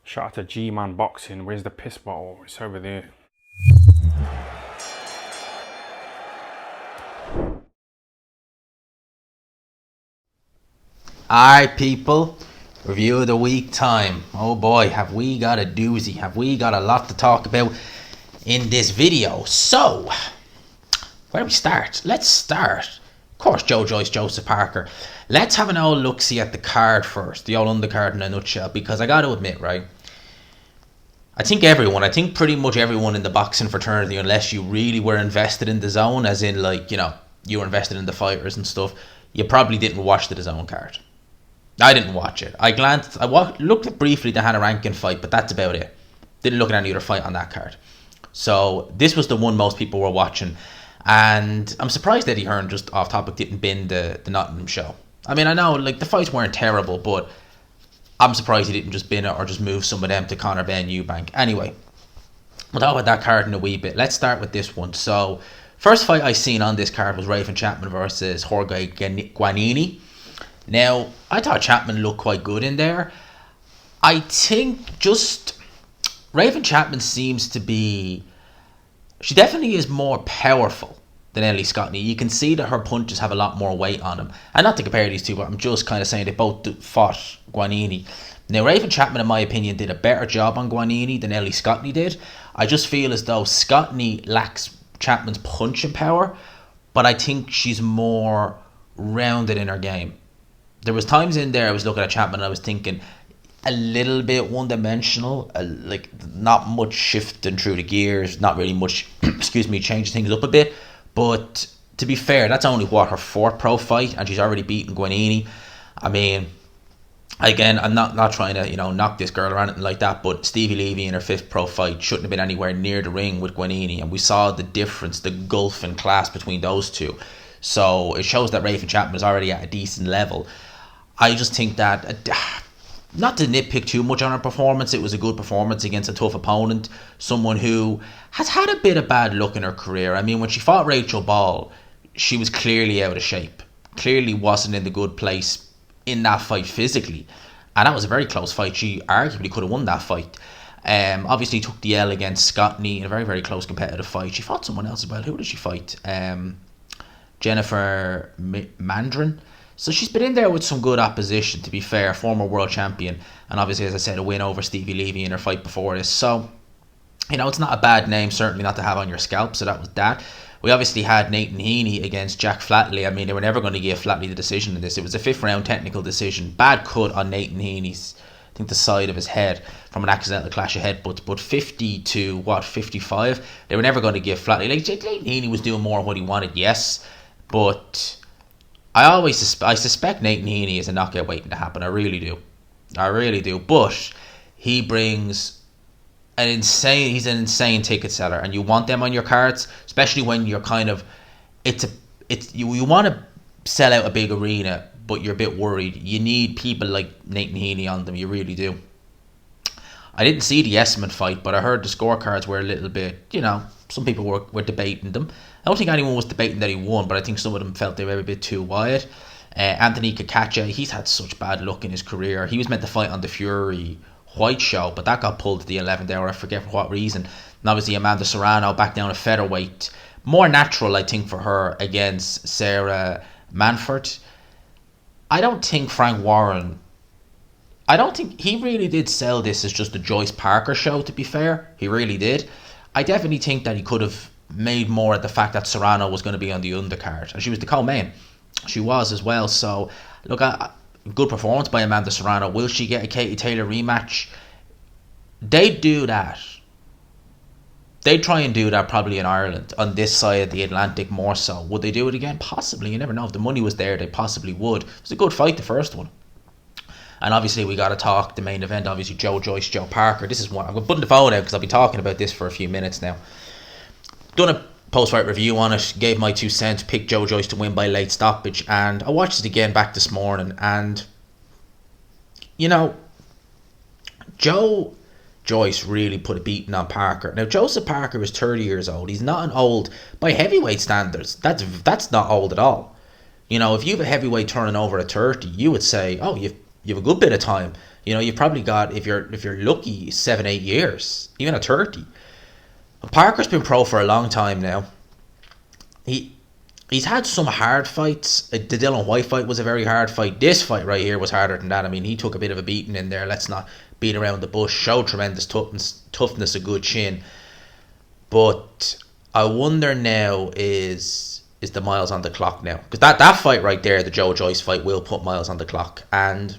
Shout out to G-Man Boxing. Where's the piss bottle? It's over there. Alright, people. Review of the week time. Oh boy, have we got a doozy. Have we got a lot to talk about in this video. So, where do we start? Let's start. Of course, Joyce, Joseph Parker. Let's have an old look-see at the card first. The old undercard in a nutshell. Because I got to admit, right? I think pretty much everyone in the boxing fraternity, unless you really were invested in the zone, as in like, you were invested in the fighters and stuff, you probably didn't watch the zone card. I didn't watch it. I looked at briefly the Hannah Rankin fight, but that's about it. Didn't look at any other fight on that card. So this was the one most people were watching. And I'm surprised Eddie Hearn, just off topic, didn't bin the Nottingham show. I mean, I know like the fights weren't terrible, but I'm surprised he didn't just bin it or just move some of them to Conor Ben Eubank. Anyway, we'll talk about that card in a wee bit. Let's start with this one. So, first fight I seen on this card was Raven Chapman versus Jorge Guanini. Now, I thought Chapman looked quite good in there. I think just Raven Chapman seems to be... She definitely is more powerful than Ellie Scottney. You can see that her punches have a lot more weight on them. And not to compare these two, but I'm just kind of saying they both fought Guanini. Now, Raven Chapman, in my opinion, did a better job on Guanini than Ellie Scottney did. I just feel as though Scottney lacks Chapman's punching power, but I think she's more rounded in her game. There was times in there I was looking at Chapman and I was thinking a little bit one-dimensional, like not much shifting through the gears, not really much, changing things up a bit. But to be fair, that's only her fourth pro fight, and she's already beaten Guanini. I mean, again, I'm not trying to knock this girl or anything like that, but Stevie Levy in her fifth pro fight shouldn't have been anywhere near the ring with Guanini, and we saw the difference, the gulf in class between those two. So it shows that Raven Chapman is already at a decent level. I just think that, not to nitpick too much on her performance, it was a good performance against a tough opponent, someone who has had a bit of bad luck in her career. I mean, when she fought Rachel Ball, she was clearly out of shape, clearly wasn't in the good place in that fight physically, and that was a very close fight. She arguably could have won that fight. Obviously took the L against Scottney in a very, very close competitive fight. She fought someone else as well. Who did she fight? Jennifer Mandrin. So she's been in there with some good opposition, to be fair, former world champion, and obviously, as I said, a win over Stevie Levy in her fight before this. So, it's not a bad name, certainly not to have on your scalp, so that was that. We obviously had Nathan Heaney against Jack Flatley. I mean, they were never going to give Flatley the decision in this. It was a fifth round technical decision. Bad cut on Nathan Heaney's, I think, the side of his head from an accidental clash of headbutts, but 50 to, 55? They were never going to give Flatley. Like, Nathan Heaney was doing more of what he wanted, yes, but I suspect Nathan Heaney is a knockout waiting to happen. I really do. But he brings he's an insane ticket seller, and you want them on your cards, especially when you're kind of, you want to sell out a big arena, but you're a bit worried. You need people like Nathan Heaney on them. You really do. I didn't see the Esmond fight, but I heard the scorecards were a little bit, some people were debating them. I don't think anyone was debating that he won, but I think some of them felt they were a bit too wide. Anthony Kakacha, he's had such bad luck in his career. He was meant to fight on the Fury White show, but that got pulled at the 11th hour. I forget for what reason. And obviously Amanda Serrano back down to featherweight. More natural, I think, for her against Sarah Manford. I don't think he really did sell this as just a Joyce Parker show, to be fair. He really did. I definitely think that he could have made more at the fact that Serrano was going to be on the undercard, and she was the co-main. She was as well. So look, a good performance by Amanda Serrano. Will she get a Katie Taylor rematch? They'd do that. They'd try and do that probably in Ireland, on this side of the Atlantic more so. Would they do it again? Possibly. You never know. If the money was there, they possibly would. It was a good fight, the first one. And obviously we got to talk the main event, obviously Joyce, Joe Parker. This is one I'm going to put the phone out because I'll be talking about this for a few minutes now. Done a post-fight review on it, gave my 2 cents, picked Joyce to win by late stoppage, and I watched it again back this morning, and Joyce really put a beating on Parker. Now, Joseph Parker is 30 years old. He's not an old, by heavyweight standards, that's not old at all. If you have a heavyweight turning over at 30, you would say, oh, you've a good bit of time. You know, you've probably got, if you're lucky, 7-8 years, even at 30. Parker's been pro for a long time now. He's had some hard fights. The Dylan White fight was a very hard fight. This fight right here was harder than that. I mean, he took a bit of a beating in there. Let's not beat around the bush. Showed tremendous toughness, a good chin. But I wonder now, is the miles on the clock now? Because that fight right there, the Joe Joyce fight, will put miles on the clock. And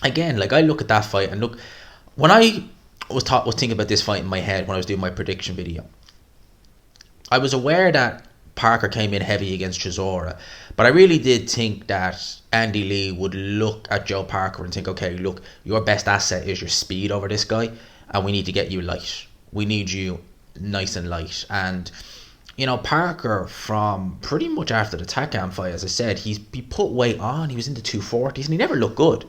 again, like, I look at that fight and look, when I was thinking about this fight in my head when I was doing my prediction video, I was aware that Parker came in heavy against Chisora, but I really did think that Andy Lee would look at Joe Parker and think, okay, look, your best asset is your speed over this guy, and we need to get you light. We need you nice and light. And, you know, Parker, from pretty much after the Takam fight, as I said, he put weight on. He was in the 240s, and he never looked good.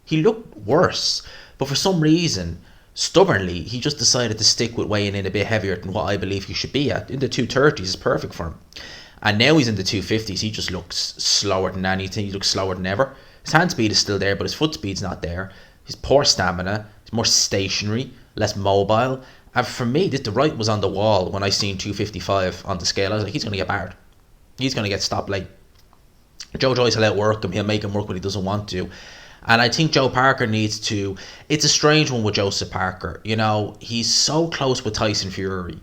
He looked worse, but for some reason, stubbornly, he just decided to stick with weighing in a bit heavier than what I believe he should be at. In the 230s is perfect for him. And now he's in the 250s. He just looks slower than anything. He looks slower than ever. His hand speed is still there, but his foot speed's not there. He's poor stamina. He's more stationary, less mobile. And for me, the right was on the wall when I seen 255 on the scale. I was like, he's going to get barred. He's going to get stopped late. Joe Joyce will outwork him. He'll make him work when he doesn't want to. And I think Joe Parker needs to... It's a strange one with Joseph Parker. You know, he's so close with Tyson Fury.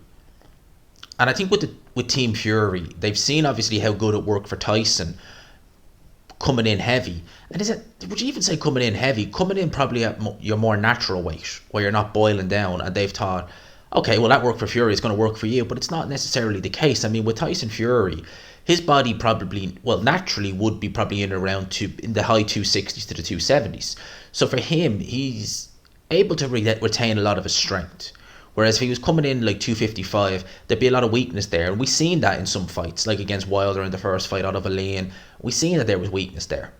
And I think with Team Fury, they've seen obviously how good it worked for Tyson coming in heavy. And would you even say coming in heavy? Coming in probably at your more natural weight, where you're not boiling down. And they've thought, okay, well, that worked for Fury, it's going to work for you. But it's not necessarily the case. I mean, with Tyson Fury, his body probably, well, naturally would be probably in the high 260s to the 270s. So for him, he's able to retain a lot of his strength. Whereas if he was coming in like 255, there'd be a lot of weakness there. And we've seen that in some fights, like against Wilder in the first fight out of Aleem. We've seen that there was weakness there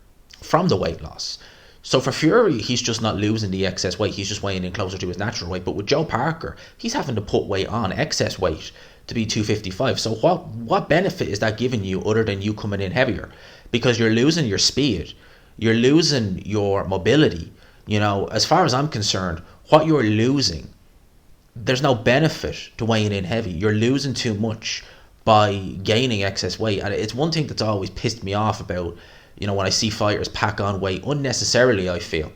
from the weight loss. So for Fury, he's just not losing the excess weight. He's just weighing in closer to his natural weight. But with Joe Parker, he's having to put weight on, excess weight, to be 255. So what benefit is that giving you other than you coming in heavier? Because you're losing your speed. You're losing your mobility. You know, as far as I'm concerned, what you're losing, there's no benefit to weighing in heavy. You're losing too much by gaining excess weight. And it's one thing that's always pissed me off about, you know, when I see fighters pack on weight unnecessarily, I feel.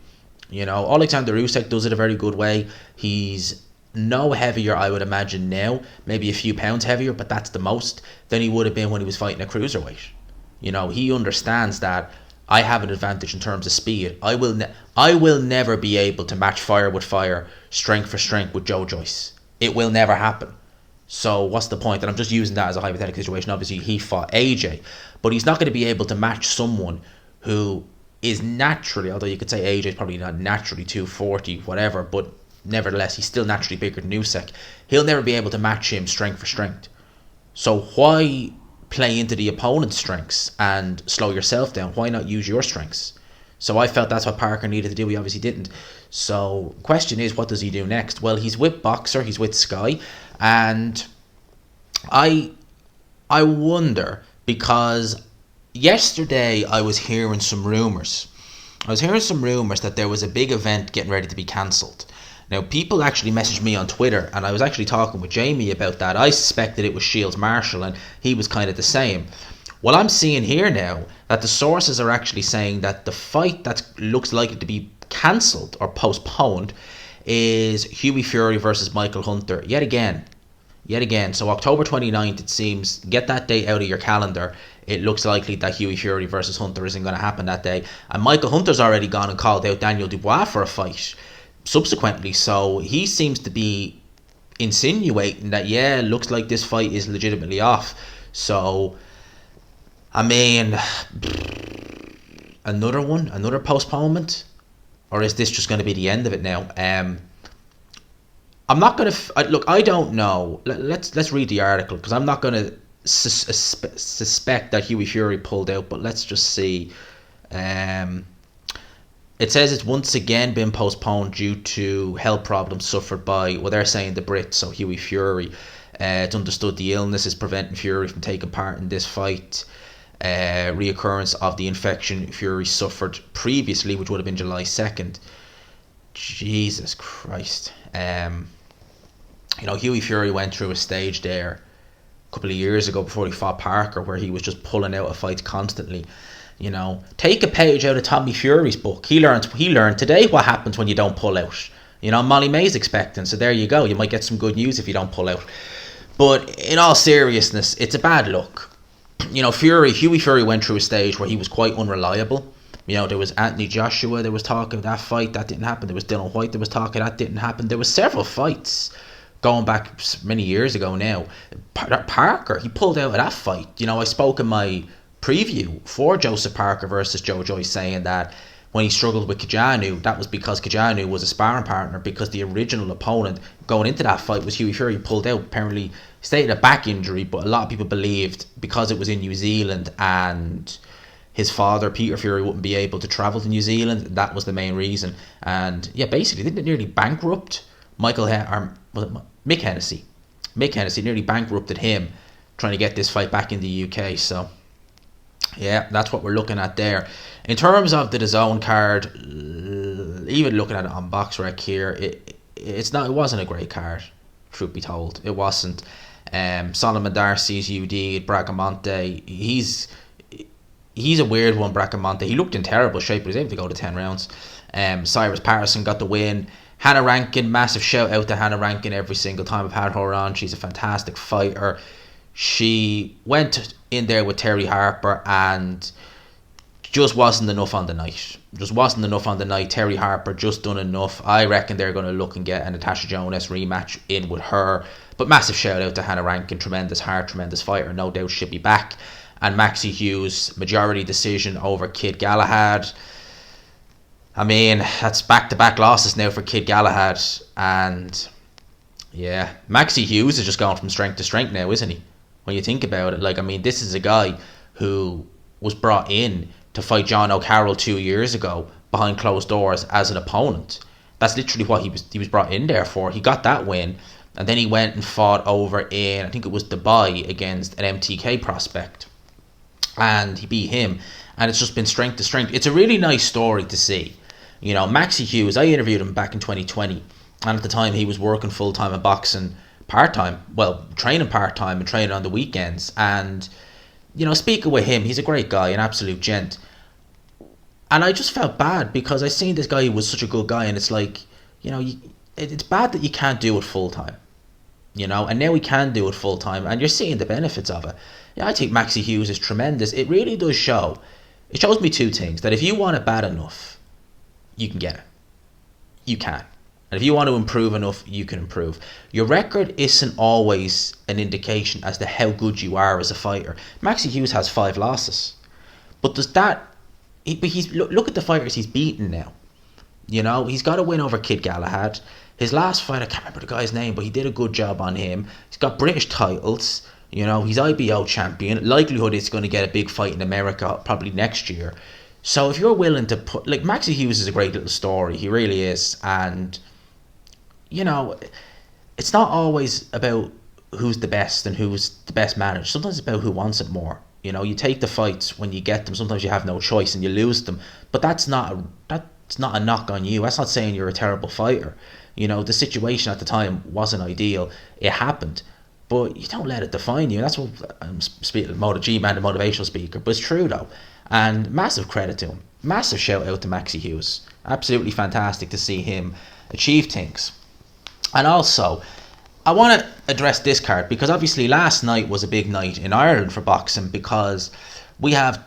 You know, Alexander Usyk does it a very good way. He's no heavier, I would imagine now, maybe a few pounds heavier, but that's the most, than he would have been when he was fighting a cruiserweight. You know, he understands that I have an advantage in terms of speed. I will never be able to match fire with fire, strength for strength with Joe Joyce. It will never happen. So what's the point? And I'm just using that as a hypothetical situation. Obviously, he fought AJ, but he's not going to be able to match someone who is naturally, although you could say AJ is probably not naturally 240, whatever, but nevertheless, he's still naturally bigger than Usyk. He'll never be able to match him strength for strength. So why play into the opponent's strengths and slow yourself down? Why not use your strengths? So I felt that's what Parker needed to do. He obviously didn't. So question is, what does he do next? Well, he's with Boxer, he's with Sky, and I wonder, because yesterday I was hearing some rumours. That there was a big event getting ready to be cancelled. Now, people actually messaged me on Twitter, and I was actually talking with Jamie about that. I suspected it was Shields Marshall, and he was kind of the same. Well, I'm seeing here now that the sources are actually saying that the fight that looks likely to be cancelled or postponed is Hughie Fury versus Michael Hunter. Yet again. So October 29th, it seems. Get that date out of your calendar. It looks likely that Hughie Fury versus Hunter isn't going to happen that day. And Michael Hunter's already gone and called out Daniel Dubois for a fight subsequently. So he seems to be insinuating that, yeah, looks like this fight is legitimately off. So, I mean, another postponement? Or is this just going to be the end of it now? I'm not going to... Look, I don't know. Let's read the article, because I'm not going to suspect that Hughie Fury pulled out, but let's just see. It says it's once again been postponed due to health problems suffered by, well, they're saying the Brits, so Hughie Fury. It's understood the illness is preventing Fury from taking part in this fight. Reoccurrence of the infection Fury suffered previously, which would have been July 2nd. Jesus Christ. Hughie Fury went through a stage there a couple of years ago before he fought Parker where he was just pulling out of fights constantly. Take a page out of Tommy Fury's book. He learned today what happens when you don't pull out. Molly May's expecting, so there you go. You might get some good news if you don't pull out. But in all seriousness, it's a bad look. Hughie Fury went through a stage where he was quite unreliable. There was Anthony Joshua, there was talk of that fight, that didn't happen. There was Dylan White, there was talk of that didn't happen. There was several fights going back many years ago now. Parker, he pulled out of that fight. I spoke in my preview for Joseph Parker versus Joe Joyce saying that when he struggled with Kajanu, that was because Kajanu was a sparring partner, because the original opponent going into that fight was Hughie Fury. He pulled out, apparently stated a back injury, but a lot of people believed because it was in New Zealand and his father, Peter Fury, wouldn't be able to travel to New Zealand. That was the main reason. And yeah, basically, didn't it nearly bankrupt Mick Hennessy? Mick Hennessy nearly bankrupted him trying to get this fight back in the UK. So yeah, that's what we're looking at there. In terms of the DAZN card, even looking at it on BoxRec here, it wasn't a great card, truth be told. It wasn't. Solomon Darcy's UD, Bracamonte, he's a weird one, Bracamonte. He looked in terrible shape, but he was able to go to 10 rounds. Cyrus Patterson got the win. Hannah Rankin, massive shout out to Hannah Rankin every single time I've had her on. She's a fantastic fighter. She went in there with Terry Harper and just wasn't enough on the night. Terry Harper just done enough. I reckon they're going to look and get a Natasha Jonas rematch in with her. But massive shout out to Hannah Rankin. Tremendous heart, tremendous fighter. No doubt she'll be back. And Maxi Hughes, majority decision over Kid Galahad. I mean, that's back-to-back losses now for Kid Galahad. And yeah, Maxi Hughes is just going from strength to strength now, isn't he? When you think about it, this is a guy who was brought in to fight John O'Carroll 2 years ago behind closed doors as an opponent. That's literally what he was brought in there for. He got that win, and then he went and fought over in, I think it was Dubai, against an MTK prospect. And he beat him, and it's just been strength to strength. It's a really nice story to see. Maxi Hughes, I interviewed him back in 2020, and at the time he was working full-time in boxing part-time, training part-time and training on the weekends. And speaking with him, he's a great guy, an absolute gent. And I just felt bad because I seen this guy who was such a good guy, and it's like, it's bad that you can't do it full-time. And now he can do it full-time, and you're seeing the benefits of it. Yeah, I think Maxi Hughes is tremendous. It really does show. It shows me two things. That if you want it bad enough, you can get it. You can. And if you want to improve enough, you can improve. Your record isn't always an indication as to how good you are as a fighter. Maxi Hughes has 5 losses. But does that... Look at the fighters he's beaten now. He's got a win over Kid Galahad. His last fight, I can't remember the guy's name, but he did a good job on him. He's got British titles. He's IBO champion. Likelihood it's going to get a big fight in America probably next year. So if you're willing to put... Maxi Hughes is a great little story. He really is. And, it's not always about who's the best and who's the best managed. Sometimes it's about who wants it more. You take the fights when you get them. Sometimes you have no choice and you lose them. But that's not a knock on you. That's not saying you're a terrible fighter. The situation at the time wasn't ideal. It happened. But you don't let it define you. That's what I'm speaking G-Man, the motivational speaker. But it's true though. And massive credit to him. Massive shout out to Maxi Hughes. Absolutely fantastic to see him achieve things. And also, I want to address this card because obviously last night was a big night in Ireland for boxing because we have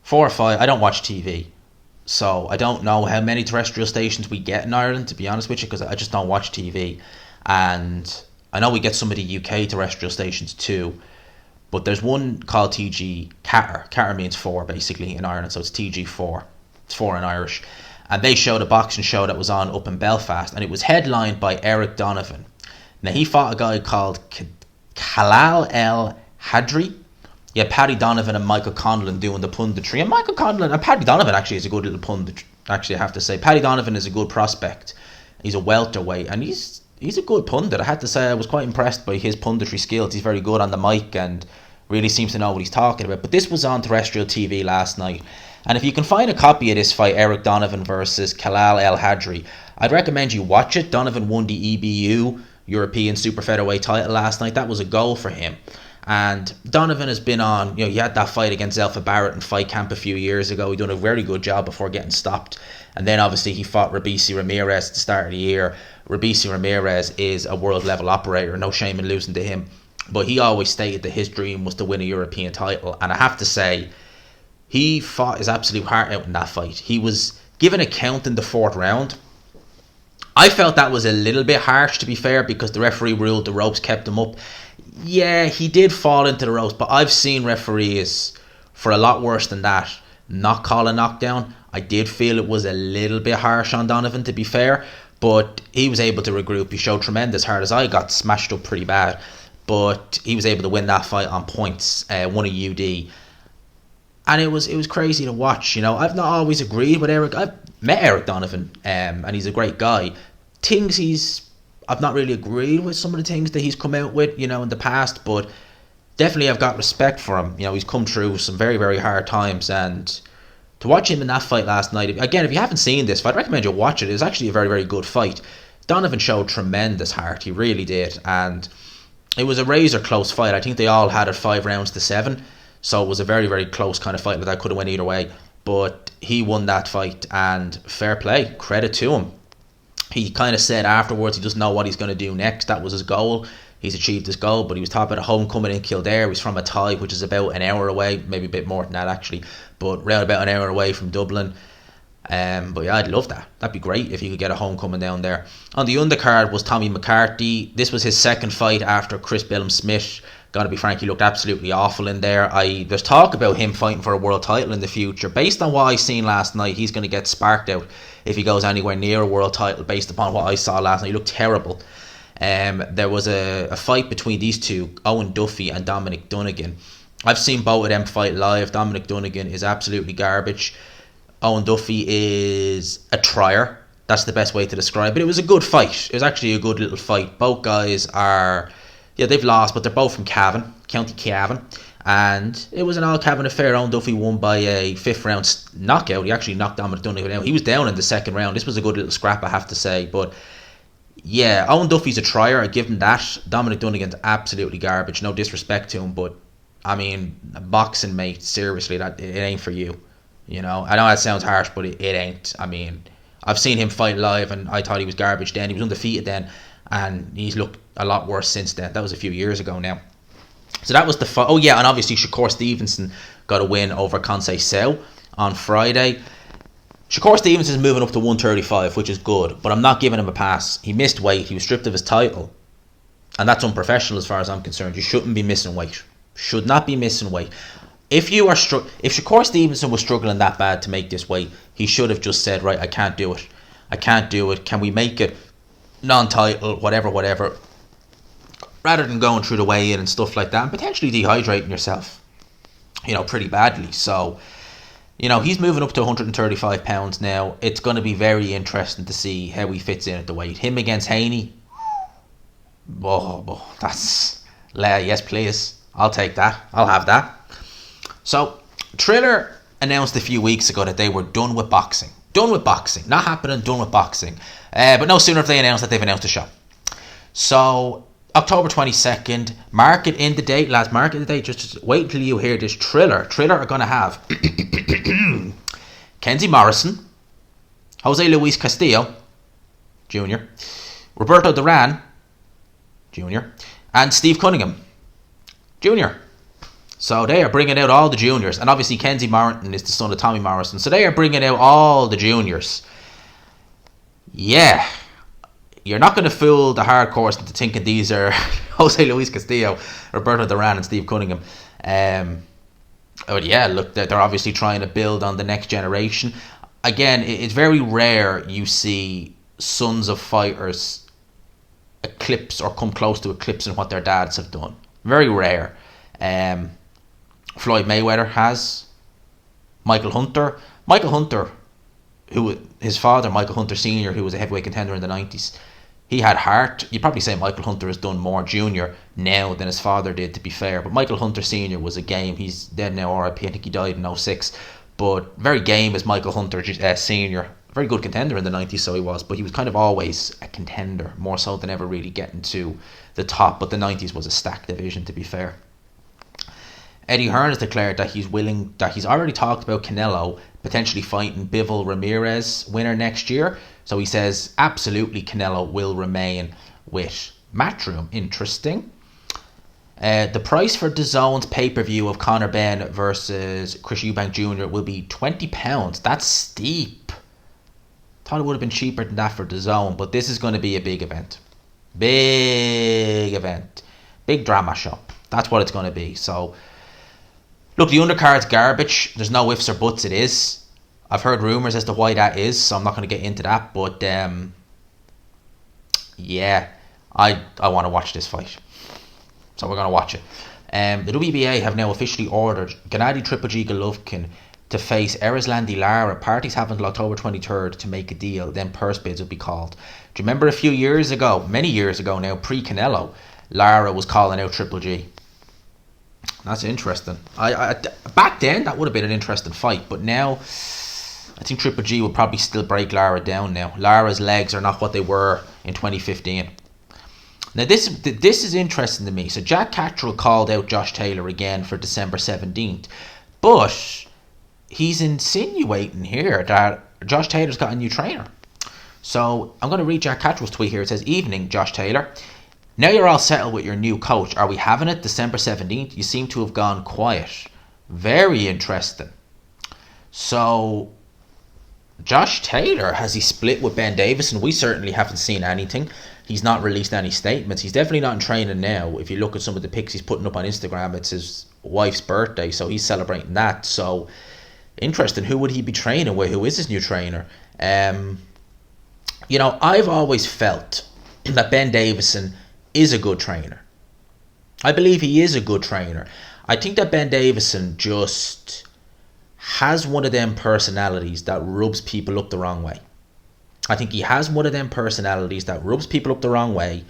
4 or 5. I don't watch TV. So I don't know how many terrestrial stations we get in Ireland, to be honest with you, because I just don't watch TV. And I know we get some of the UK terrestrial stations too, but there's one called TG Catter. Catter means 4 basically in Ireland, so it's TG4. It's 4 in Irish. And they showed a boxing show that was on up in Belfast, and it was headlined by Eric Donovan. Now he fought a guy called Kalal El Hadri. Yeah, Paddy Donovan and Michael Conlon doing the punditry. And Paddy Donovan actually is a good little pundit. Actually, I have to say, Paddy Donovan is a good prospect. He's a welterweight, and he's a good pundit. I had to say I was quite impressed by his punditry skills. He's very good on the mic and really seems to know what he's talking about. But this was on terrestrial TV last night, And if you can find a copy of this fight, Eric Donovan versus Kalal El Hadri, I'd recommend you watch it. Donovan won the EBU European Super Featherweight title last night. That was a goal for him. And Donovan has been on, he had that fight against Zelfa Barrett in fight camp a few years ago. He done a very good job before getting stopped. And then obviously he fought Rabisi Ramirez at the start of the year. Rabisi Ramirez is a world level operator, no shame in losing to him. But he always stated that his dream was to win a European title. And I have to say, he fought his absolute heart out in that fight. He was given a count in the 4th round. I felt that was a little bit harsh, to be fair, because the referee ruled the ropes kept him up. Yeah, he did fall into the ropes, but I've seen referees for a lot worse than that not call a knockdown. I did feel it was a little bit harsh on Donovan, to be fair, but he was able to regroup. He showed tremendous heart, as I got smashed up pretty bad, but he was able to win that fight on points, won a UD. And it was crazy to watch. I've not always agreed with Eric. I've met Eric Donovan, and he's a great guy. I've not really agreed with some of the things that he's come out with, in the past, but definitely I've got respect for him. He's come through some very, very hard times, and to watch him in that fight last night, again, if you haven't seen this fight, I'd recommend you watch it. It was actually a very, very good fight. Donovan showed tremendous heart. He really did, and it was a razor close fight. I think they all had it 5 rounds to 7. So it was a very, very close kind of fight that could have went either way. But he won that fight, and fair play, credit to him. He kind of said afterwards he doesn't know what he's going to do next. That was his goal. He's achieved his goal, but he was top at a homecoming in Kildare. He's from Athy, which is about an hour away, maybe a bit more than that actually, but around about an hour away from Dublin. But yeah, I'd love that. That'd be great if he could get a homecoming down there. On the undercard was Tommy McCarthy. This was his second fight after Chris Billum-Smith. Gotta be frank, he looked absolutely awful in there. There's talk about him fighting for a world title in the future. Based on what I seen last night, he's going to get sparked out if he goes anywhere near a world title, based upon what I saw last night. He looked terrible. There was a fight between these two, Owen Duffy and Dominic Dunnigan. I've seen both of them fight live. Dominic Dunnigan is absolutely garbage. Owen Duffy is a trier. That's the best way to describe it. It was a good fight. It was actually a good little fight. Both guys are... Yeah, they've lost, but they're both from Cavan, County Cavan. And it was an all Cavan affair. Owen Duffy won by a 5th round knockout. He actually knocked Dominic Dunnigan out. He was down in the 2nd round. This was a good little scrap, I have to say. But yeah, Owen Duffy's a trier. I give him that. Dominic Dunnigan's absolutely garbage. No disrespect to him, but I mean, boxing, mate, seriously, it ain't for you. I know that sounds harsh, but it ain't. I mean, I've seen him fight live, and I thought he was garbage then. He was undefeated then, and he's looked a lot worse since then. That was a few years ago now. So that was the fight. Oh yeah, and obviously Shakur Stevenson got a win over Conseil Seu on Friday. Shakur Stevenson is moving up to 135, which is good, but I'm not giving him a pass. He missed weight. He was stripped of his title, and that's unprofessional as far as I'm concerned. You shouldn't be missing weight. Should not be missing weight. If Shakur Stevenson was struggling that bad to make this weight, he should have just said, right, I can't do it. Can we make it non-title, whatever, rather than going through the weigh-in and stuff like that and potentially dehydrating yourself, pretty badly. So, he's moving up to 135 pounds now. It's going to be very interesting to see how he fits in at the weight. Him against Haney, that's, yes please, I'll take that, I'll have that. So, Triller announced a few weeks ago that they were done with boxing. Done with boxing. Not happening, done with boxing. But no sooner have they announced that they've announced a show. So, October 22nd, market in the date, lads, market in the date. Just wait until you hear this. Triller are going to have Kenzie Morrison, Jose Luis Castillo, Jr., Roberto Duran, Jr., and Steve Cunningham, Jr. So they are bringing out all the juniors. And obviously Kenzie Morrison is the son of Tommy Morrison. So they are bringing out all the juniors. Yeah. You're not going to fool the hardcores into thinking these are Jose Luis Castillo, Roberto Duran and Steve Cunningham. But yeah, look, they're obviously trying to build on the next generation. Again, it's very rare you see sons of fighters eclipse or come close to eclipsing what their dads have done. Very rare. Floyd Mayweather has. Michael Hunter, who his father, Michael Hunter Sr., who was a heavyweight contender in the 90s, he had heart. You'd probably say Michael Hunter has done more junior now than his father did, to be fair. But Michael Hunter Sr. was a game. He's dead now, RIP. I think he died in 06. but very game as Michael Hunter Senior. Very good contender in the 90s, so he was, but he was kind of always a contender, more so than ever really getting to the top. But the 90s was a stacked division, to be fair. Eddie Hearn has declared that he's already talked about Canelo potentially fighting Bivol Ramirez winner next year. So he says absolutely Canelo will remain with Matchroom. Interesting. The price for DAZN's pay-per-view of Conor Benn versus Chris Eubank Jr. will be £20. That's steep. Thought it would have been cheaper than that for DAZN, but this is going to be a big event. Big event. Big drama show. That's what it's going to be. So, look, the undercard's garbage. There's no ifs or buts, it is. I've heard rumours as to why that is, so I'm not going to get into that. But, yeah, I want to watch this fight. So we're going to watch it. The WBA have now officially ordered Gennady Triple G Golovkin to face Erislandy Lara. Parties have until October 23rd to make a deal. Then purse bids will be called. Do you remember a few years ago, many years ago now, pre-Canelo, Lara was calling out Triple G? That's interesting. I back then, that would have been an interesting fight. But now, I think Triple G will probably still break Lara down now. Lara's legs are not what they were in 2015. Now, this is interesting to me. So, Jack Catterall called out Josh Taylor again for December 17th. But he's insinuating here that Josh Taylor's got a new trainer. So, I'm going to read Jack Catterall's tweet here. It says, "Evening, Josh Taylor. Now you're all settled with your new coach. Are we having it December 17th? You seem to have gone quiet." Very interesting. So, Josh Taylor, has he split with Ben Davison? We certainly haven't seen anything. He's not released any statements. He's definitely not in training now. If you look at some of the pics he's putting up on Instagram, it's his wife's birthday, so he's celebrating that. So, interesting. Who would he be training with? Who is his new trainer? You know, I've always felt that Ben Davison is a good trainer. I believe he is a good trainer. I think that Ben Davison just has one of them personalities that rubs people up the wrong way. I think he has one of them personalities that rubs people up the wrong way,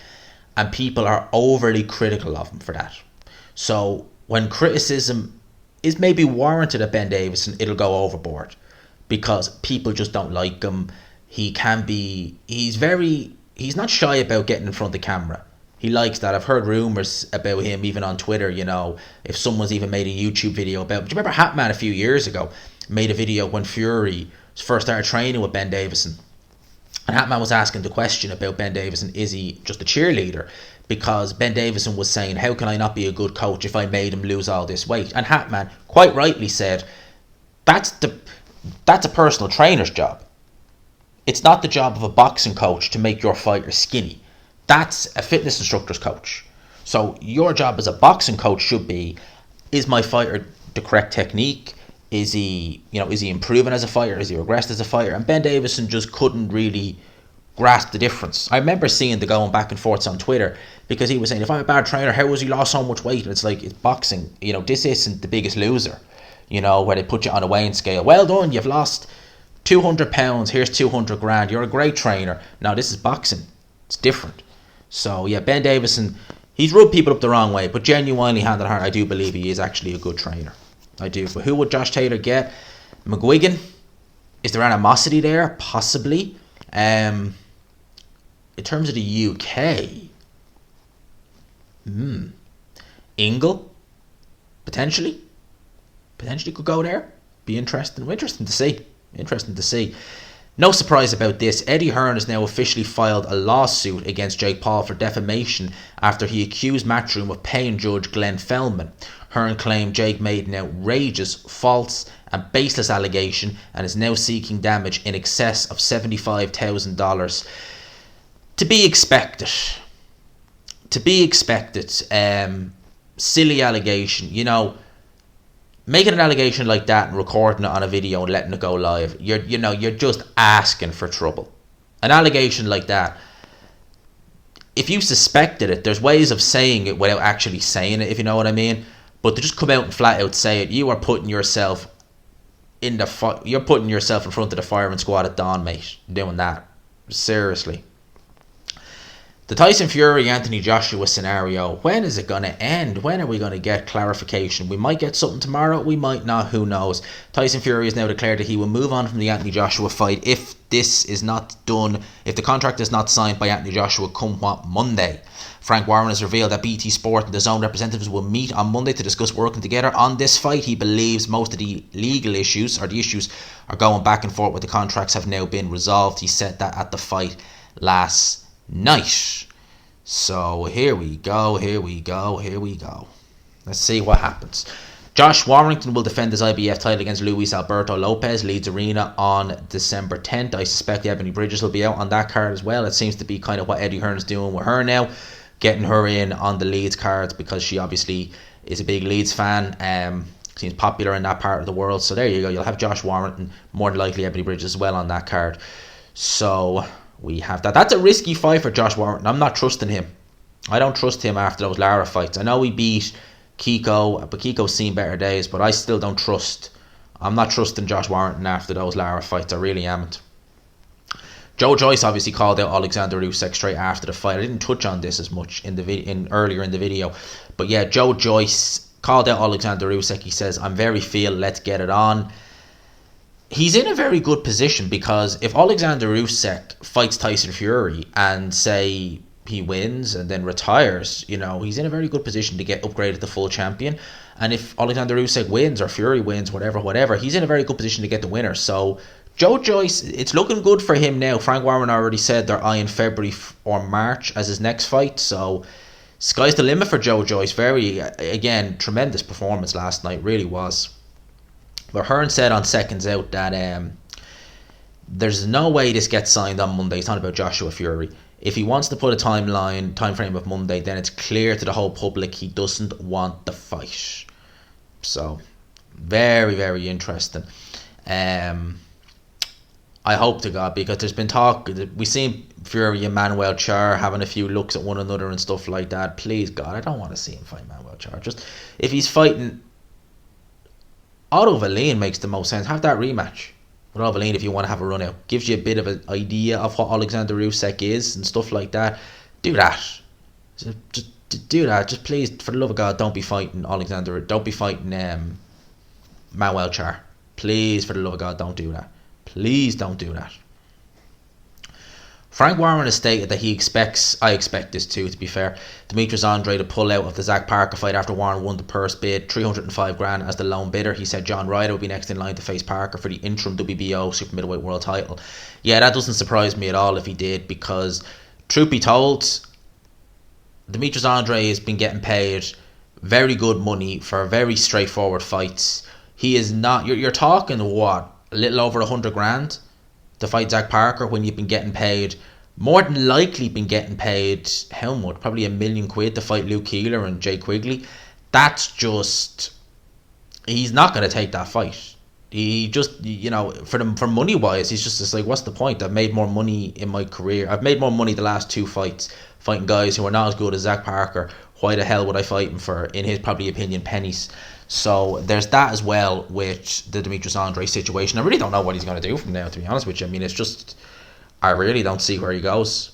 and people are overly critical of him for that. So when criticism is maybe warranted at Ben Davison, it'll go overboard because people just don't like him. He's not shy about getting in front of the camera. He likes that. I've heard rumours about him even on Twitter, you know, if someone's even made a YouTube video about... Do you remember Chapman a few years ago made a video when Fury first started training with Ben Davison? And Chapman was asking the question about Ben Davison, is he just a cheerleader? Because Ben Davison was saying, how can I not be a good coach if I made him lose all this weight? And Chapman quite rightly said, that's a personal trainer's job. It's not the job of a boxing coach to make your fighter skinny. That's a fitness instructor's coach. So your job as a boxing coach should be, is my fighter the correct technique? Is he improving as a fighter? Is he regressed as a fighter? And Ben Davison just couldn't really grasp the difference. I remember seeing the going back and forths on Twitter because he was saying, if I'm a bad trainer, how has he lost so much weight? And it's like, it's boxing. You know, this isn't The Biggest Loser, you know, where they put you on a weighing scale. Well done, you've lost 200 pounds. Here's 200 grand. You're a great trainer. Now, this is boxing. It's different. So, yeah, Ben Davison, he's rubbed people up the wrong way, but genuinely, hand on heart, I do believe he is actually a good trainer. I do. But who would Josh Taylor get? McGuigan? Is there animosity there? Possibly. In terms of the UK, Ingle? Potentially could go there. Be interesting to see. No surprise about this. Eddie Hearn has now officially filed a lawsuit against Jake Paul for defamation after he accused Matchroom of paying judge Glenn Fellman. Hearn claimed Jake made an outrageous, false and baseless allegation and is now seeking damage in excess of $75,000. To be expected. Silly allegation. You know, making an allegation like that and recording it on a video and letting it go live, you're just asking for trouble. An allegation like that, if you suspected it, there's ways of saying it without actually saying it, if you know what I mean. But to just come out and flat out say it, you are putting yourself in front of the firing squad at dawn, mate. Doing that. Seriously. The Tyson Fury Anthony Joshua scenario, when is it going to end? When are we going to get clarification? We might get something tomorrow, we might not, who knows. Tyson Fury has now declared that he will move on from the Anthony Joshua fight if this is not done, if the contract is not signed by Anthony Joshua come what, Monday. Frank Warren has revealed that BT Sport and the Zone representatives will meet on Monday to discuss working together on this fight. He believes most of the legal issues, or the issues, are going back and forth with the contracts have now been resolved. He said that at the fight last night. So here we go. Let's see what happens. Josh Warrington will defend his IBF title against Luis Alberto Lopez, Leeds Arena on December 10th. I suspect Ebony Bridges will be out on that card as well. It seems to be kind of what Eddie Hearn's doing with her now, getting her in on the Leeds cards because she obviously is a big Leeds fan. Seems popular in that part of the world. So there you go. You'll have Josh Warrington, more than likely Ebony Bridges as well on that card. So we have that. That's a risky fight for Josh Warrington. I'm not trusting him. I don't trust him after those Lara fights. I know he beat Kiko, but Kiko's seen better days, but I still don't trust. I'm not trusting Josh Warrington after those Lara fights. I really haven't. Joe Joyce obviously called out Alexander Usyk straight after the fight. I didn't touch on this as much earlier in the video, but yeah, Joe Joyce called out Alexander Usyk. He says, "I'm very feel. Let's get it on." He's in a very good position because if Alexander Usyk fights Tyson Fury and say he wins and then retires, he's in a very good position to get upgraded to full champion. And if Alexander Usyk wins or Fury wins, whatever, he's in a very good position to get the winner. So Joe Joyce, it's looking good for him now. Frank Warren already said they're eyeing February or March as his next fight. So sky's the limit for Joe Joyce. Very, again, tremendous performance last night, really was. But Hearn said on Seconds Out that there's no way this gets signed on Monday. It's not about Joshua Fury. If he wants to put a time frame of Monday, then it's clear to the whole public he doesn't want the fight. So, very, very interesting. I hope to God, because there's been talk, we've seen Fury and Manuel Char having a few looks at one another and stuff like that. Please God, I don't want to see him fight Manuel Char. Just, if he's fighting Otto Wallin, makes the most sense. Have that rematch with Otto Wallin if you want to have a run out. Gives you a bit of an idea of what Alexander Usyk is and stuff like that. Do that. Just do that. Just please, for the love of God, don't be fighting Alexander. Don't be fighting Manuel Char. Please, for the love of God, don't do that. Please don't do that. Frank Warren has stated that I expect this too, to be fair, Demetrius Andrade to pull out of the Zach Parker fight after Warren won the purse bid, 305 grand as the lone bidder. He said John Ryder will be next in line to face Parker for the interim WBO super middleweight world title. Yeah, that doesn't surprise me at all if he did, because truth be told, Demetrius Andrade has been getting paid very good money for very straightforward fights. He is not, you're talking what, a little over 100 grand to fight Zach Parker, when you've been getting paid, more than likely been getting paid, how much? Probably £1 million to fight Luke Keeler and Jay Quigley. That's just, he's not going to take that fight. He just, for money wise, he's just like, what's the point? I've made more money in my career. I've made more money the last two fights fighting guys who are not as good as Zach Parker. Why the hell would I fight him for, in his probably opinion, pennies? So there's that as well with the Demetrius Andrade situation. I really don't know what he's going to do from now, to be honest with you. I mean, it's just, I really don't see where he goes.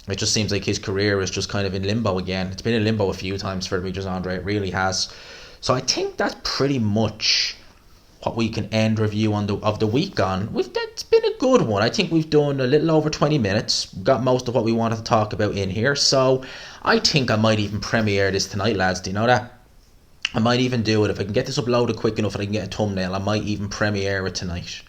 It just seems like his career is just kind of in limbo again. It's been in limbo a few times for Demetrius Andrade. It really has. So I think that's pretty much what we can end review of the week on. It's been a good one. I think we've done a little over 20 minutes. We've got most of what we wanted to talk about in here. So I think I might even premiere this tonight, lads. Do you know that? I might even do it if I can get this uploaded quick enough and I can get a thumbnail. I might even premiere it tonight.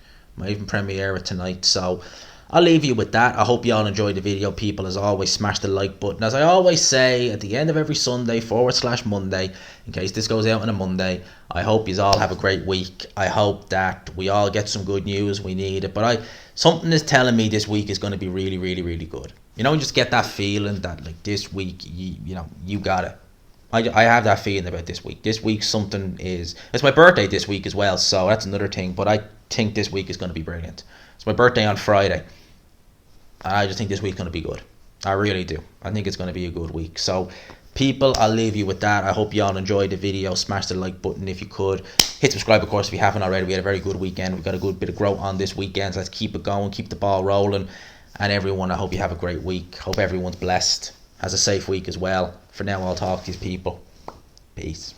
So I'll leave you with that. I hope you all enjoyed the video, people. As always, smash the like button. As I always say at the end of every Sunday / Monday, in case this goes out on a Monday, I hope you all have a great week. I hope that we all get some good news. We need it. But something is telling me this week is going to be really, really, really good. You just get that feeling that like this week, you got it. I have that feeling about this week. This week it's my birthday this week as well, so that's another thing. But I think this week is going to be brilliant. It's my birthday on Friday. I just think this week's going to be good. I really do. I think it's going to be a good week. So, people, I'll leave you with that. I hope you all enjoyed the video. Smash the like button if you could. Hit subscribe, of course, if you haven't already. We had a very good weekend. We got a good bit of growth on this weekend. So let's keep it going. Keep the ball rolling. And everyone, I hope you have a great week. Hope everyone's blessed. Has a safe week as well. For now, I'll talk to these people. Peace.